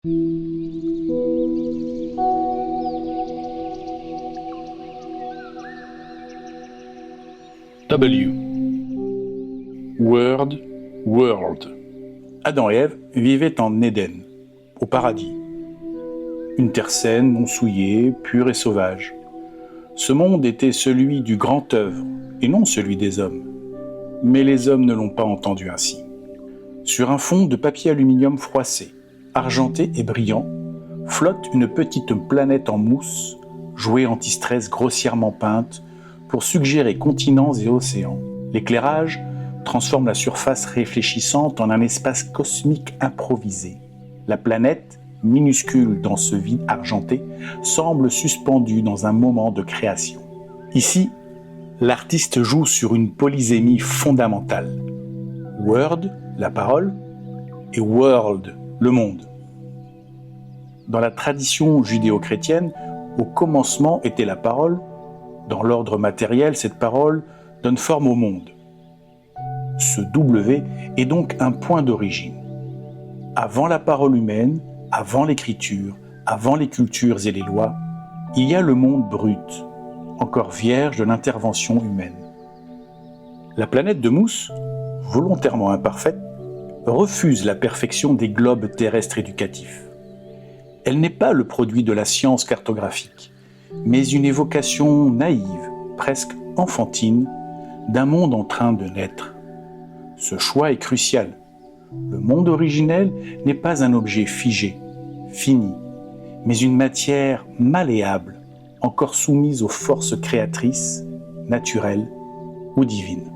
W. Word, world. Adam et Ève vivaient en Éden, au paradis. Une terre saine, non souillée, pure et sauvage. Ce monde était celui du grand œuvre, et non celui des hommes. Mais les hommes ne l'ont pas entendu ainsi. Sur un fond de papier aluminium froissé, argenté et brillant, flotte une petite planète en mousse, jouée anti-stress grossièrement peinte, pour suggérer continents et océans. L'éclairage transforme la surface réfléchissante en un espace cosmique improvisé. La planète, minuscule dans ce vide argenté, semble suspendue dans un moment de création. Ici, l'artiste joue sur une polysémie fondamentale. Word, la parole, et world, le monde. Dans la tradition judéo-chrétienne, au commencement était la parole. Dans l'ordre matériel, cette parole donne forme au monde. Ce W est donc un point d'origine. Avant la parole humaine, avant l'écriture, avant les cultures et les lois, il y a le monde brut, encore vierge de l'intervention humaine. La planète de mousse, volontairement imparfaite, refuse la perfection des globes terrestres éducatifs. Elle n'est pas le produit de la science cartographique, mais une évocation naïve, presque enfantine, d'un monde en train de naître. Ce choix est crucial. Le monde originel n'est pas un objet figé, fini, mais une matière malléable, encore soumise aux forces créatrices, naturelles ou divines.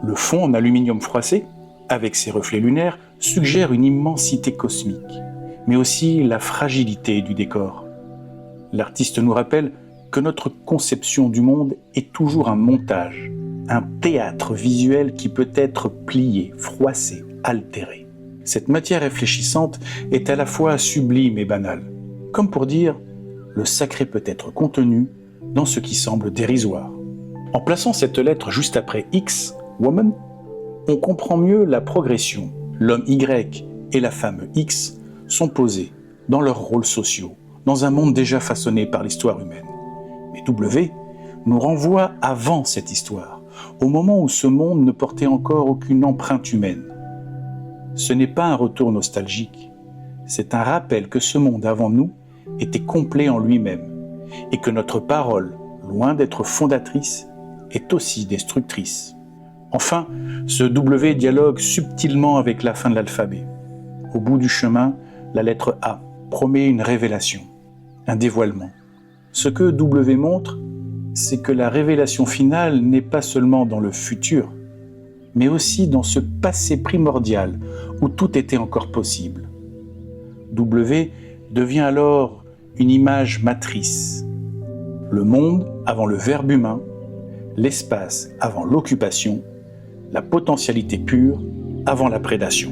Le fond en aluminium froissé, avec ses reflets lunaires, suggère une immensité cosmique, mais aussi la fragilité du décor. L'artiste nous rappelle que notre conception du monde est toujours un montage, un théâtre visuel qui peut être plié, froissé, altéré. Cette matière réfléchissante est à la fois sublime et banale, comme pour dire « le sacré peut être contenu dans ce qui semble dérisoire ». En plaçant cette lettre juste après X, woman, on comprend mieux la progression. L'homme Y et la femme X sont posés dans leurs rôles sociaux, dans un monde déjà façonné par l'histoire humaine. Mais W nous renvoie avant cette histoire, au moment où ce monde ne portait encore aucune empreinte humaine. Ce n'est pas un retour nostalgique, c'est un rappel que ce monde avant nous était complet en lui-même, et que notre parole, loin d'être fondatrice, est aussi destructrice. Enfin, ce W dialogue subtilement avec la fin de l'alphabet. Au bout du chemin, la lettre A promet une révélation, un dévoilement. Ce que W montre, c'est que la révélation finale n'est pas seulement dans le futur, mais aussi dans ce passé primordial où tout était encore possible. W devient alors une image matrice. Le monde avant le verbe humain, l'espace avant l'occupation, la potentialité pure avant la prédation.